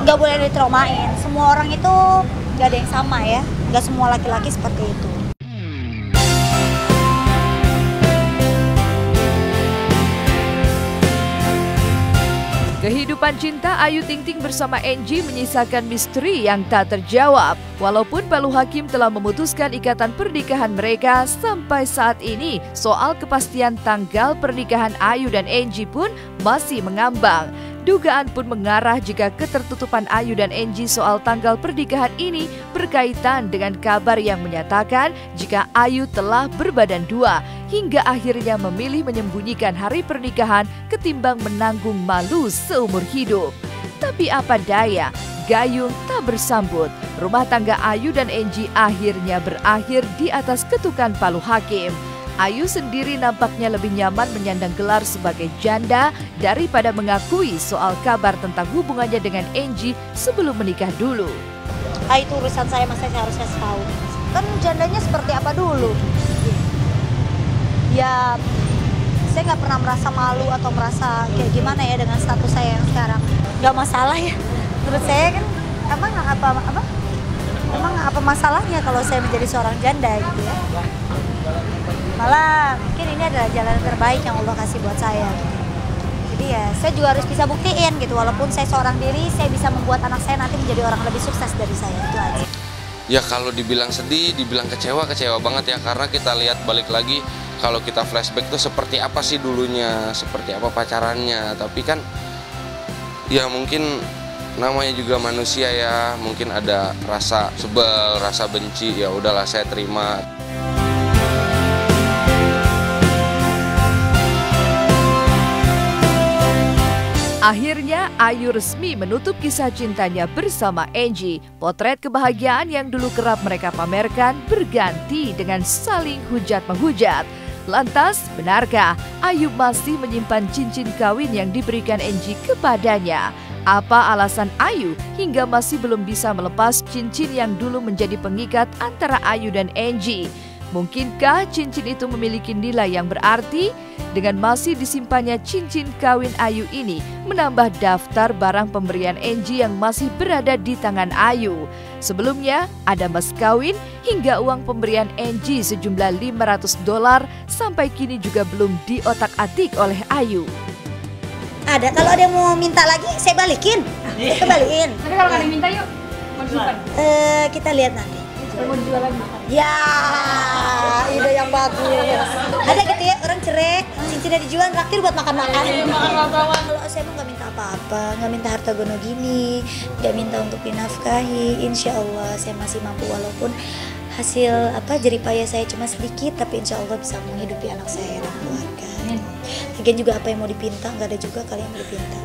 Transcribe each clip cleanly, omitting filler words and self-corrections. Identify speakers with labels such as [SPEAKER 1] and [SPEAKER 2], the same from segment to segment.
[SPEAKER 1] nggak boleh ditraumain. Semua orang itu nggak ada yang sama ya, nggak semua laki-laki seperti itu.
[SPEAKER 2] Kehidupan cinta Ayu Ting Ting bersama Angie menyisakan misteri yang tak terjawab. Walaupun Palu Hakim telah memutuskan ikatan pernikahan mereka, sampai saat ini soal kepastian tanggal pernikahan Ayu dan Angie pun masih mengambang. Dugaan pun mengarah jika ketertutupan Ayu dan Angie soal tanggal pernikahan ini berkaitan dengan kabar yang menyatakan jika Ayu telah berbadan dua, hingga akhirnya memilih menyembunyikan hari pernikahan ketimbang menanggung malu seumur hidup. Tapi apa daya, gayung tak bersambut. Rumah tangga Ayu dan Angie akhirnya berakhir di atas ketukan Palu Hakim. Ayu sendiri nampaknya lebih nyaman menyandang gelar sebagai janda daripada mengakui soal kabar tentang hubungannya dengan Angie sebelum menikah dulu.
[SPEAKER 1] Itu urusan saya, masa saya harus kasih tahu. Kan jandanya seperti apa dulu? Ya, saya nggak pernah merasa malu atau merasa kayak gimana ya dengan status saya yang sekarang. Nggak masalah ya. Menurut saya kan emang apa masalahnya kalau saya menjadi seorang janda gitu ya. Malah mungkin ini adalah jalan terbaik yang Allah kasih buat saya. Jadi ya saya juga harus bisa buktiin gitu, walaupun saya seorang diri, saya bisa membuat anak saya nanti menjadi orang lebih sukses dari saya, itu aja.
[SPEAKER 3] Ya kalau dibilang sedih, dibilang kecewa banget ya, karena kita lihat balik lagi kalau kita flashback tuh seperti apa sih dulunya, seperti apa pacarannya. Tapi kan ya mungkin namanya juga manusia ya, mungkin ada rasa sebel, rasa benci, ya udahlah saya terima.
[SPEAKER 2] Akhirnya Ayu resmi menutup kisah cintanya bersama Angie. Potret kebahagiaan yang dulu kerap mereka pamerkan berganti dengan saling hujat-menghujat. Lantas, benarkah Ayu masih menyimpan cincin kawin yang diberikan Angie kepadanya? Apa alasan Ayu hingga masih belum bisa melepas cincin yang dulu menjadi pengikat antara Ayu dan Angie? Mungkinkah cincin itu memiliki nilai yang berarti? Dengan masih disimpannya cincin kawin Ayu ini menambah daftar barang pemberian Angie yang masih berada di tangan Ayu. Sebelumnya ada mas kawin hingga uang pemberian Angie sejumlah $500 sampai kini juga belum diotak-atik oleh Ayu.
[SPEAKER 1] Ada, kalau ada yang mau minta lagi saya balikin. Kita balikin.
[SPEAKER 4] Tapi kalau nggak diminta yuk, mau disimpan.
[SPEAKER 1] Kita lihat nanti.
[SPEAKER 4] Mau dijual lagi.
[SPEAKER 1] Ya, ide yang bagus. Ada gitu ya, orang cerai, cincinnya dijual, traktir buat makan-makan. Kalau saya mau nggak minta apa-apa, nggak minta harta gono gini, nggak minta untuk dinafkahi. Insya Allah saya masih mampu, walaupun hasil jeripaya saya cuma sedikit, tapi insya Allah bisa menghidupi anak saya dan keluarga. Lagian juga apa yang mau dipinta, nggak ada juga kali yang mau dipinta.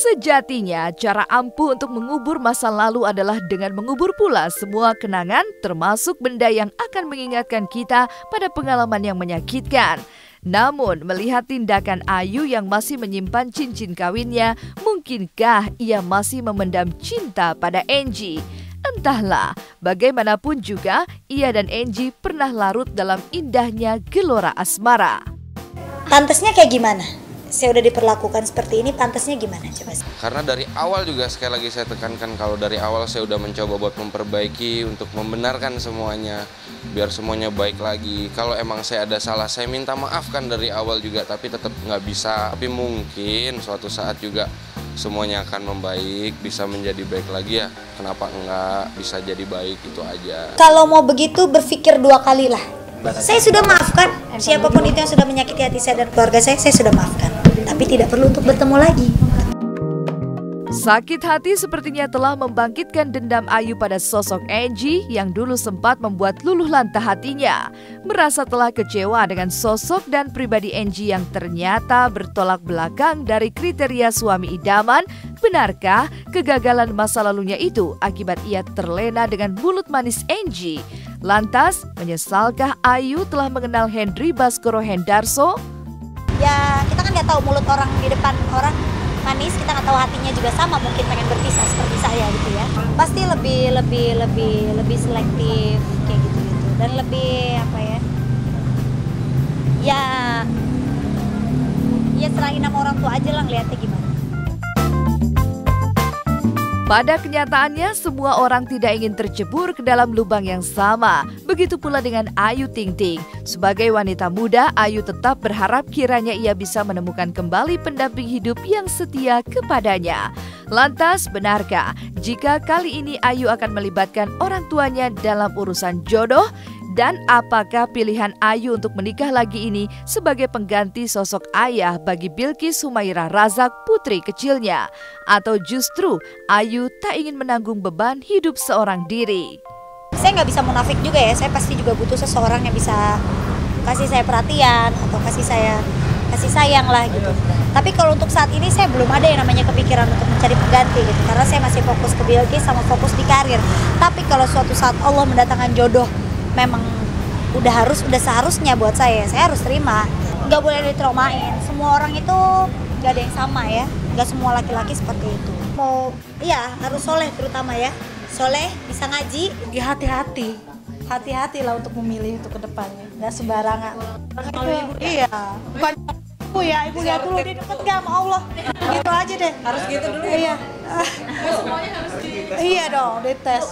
[SPEAKER 2] Sejatinya, cara ampuh untuk mengubur masa lalu adalah dengan mengubur pula semua kenangan, termasuk benda yang akan mengingatkan kita pada pengalaman yang menyakitkan. Namun, melihat tindakan Ayu yang masih menyimpan cincin kawinnya, mungkinkah ia masih memendam cinta pada Angie? Entahlah, bagaimanapun juga, ia dan Angie pernah larut dalam indahnya gelora asmara.
[SPEAKER 1] Pantasnya kayak gimana? Saya udah diperlakukan seperti ini, pantasnya gimana coba?
[SPEAKER 3] Karena dari awal juga sekali lagi saya tekankan, kalau dari awal saya udah mencoba buat memperbaiki, untuk membenarkan semuanya, biar semuanya baik lagi. Kalau emang saya ada salah, saya minta maaf kan dari awal juga, tapi tetap nggak bisa. Tapi mungkin suatu saat juga semuanya akan membaik, bisa menjadi baik lagi ya. Kenapa enggak bisa jadi baik, itu aja.
[SPEAKER 1] Kalau mau begitu berpikir 2 kali lah. Saya sudah maafkan, siapapun itu yang sudah menyakiti hati saya dan keluarga saya sudah maafkan. Tapi tidak perlu untuk bertemu lagi.
[SPEAKER 2] Sakit hati sepertinya telah membangkitkan dendam Ayu pada sosok Angie yang dulu sempat membuat luluh lantah hatinya. Merasa telah kecewa dengan sosok dan pribadi Angie yang ternyata bertolak belakang dari kriteria suami idaman. Benarkah kegagalan masa lalunya itu akibat ia terlena dengan mulut manis Angie? Lantas, menyesalkah Ayu telah mengenal Hendry Baskoro Hendarso?
[SPEAKER 1] Ya, kita kan nggak tahu mulut orang di depan orang manis, kita nggak tahu hatinya juga sama, mungkin pengen berpisah seperti saya gitu ya. Pasti lebih selektif kayak gitu dan lebih Ya serahin sama orang tua aja lah ngeliatnya gimana.
[SPEAKER 2] Pada kenyataannya, semua orang tidak ingin tercebur ke dalam lubang yang sama. Begitu pula dengan Ayu Ting Ting. Sebagai wanita muda, Ayu tetap berharap kiranya ia bisa menemukan kembali pendamping hidup yang setia kepadanya. Lantas, benarkah jika kali ini Ayu akan melibatkan orang tuanya dalam urusan jodoh? Dan apakah pilihan Ayu untuk menikah lagi ini sebagai pengganti sosok ayah bagi Bilqis Humairah Razak putri kecilnya? Atau justru Ayu tak ingin menanggung beban hidup seorang diri?
[SPEAKER 1] Saya nggak bisa munafik juga ya, saya pasti juga butuh seseorang yang bisa kasih saya perhatian atau kasih sayang lah gitu. Tapi kalau untuk saat ini saya belum ada yang namanya kepikiran untuk mencari pengganti gitu, karena saya masih fokus ke Bilqis sama fokus di karir. Tapi kalau suatu saat Allah mendatangkan jodoh, memang udah seharusnya buat saya harus terima. Nggak boleh ditraumain. Semua orang itu nggak ada yang sama ya, nggak semua laki-laki seperti itu. Harus soleh terutama ya, soleh, bisa ngaji.
[SPEAKER 5] Ya hati-hati lah untuk memilih untuk kedepannya, nggak sembarangan. Iya, bukan ibu lihat dulu dia deket gak sama Allah, gitu aja deh. Harus gitu dulu ya. Iya. Semuanya harus iya dong, dites.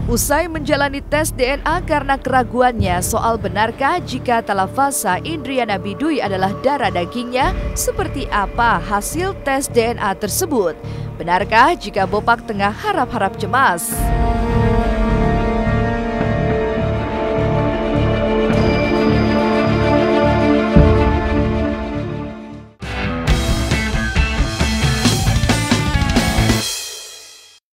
[SPEAKER 2] Usai menjalani tes DNA karena keraguannya soal benarkah jika Talafasa Indriana Bidui adalah darah dagingnya, seperti apa hasil tes DNA tersebut? Benarkah jika Bopak tengah harap-harap cemas?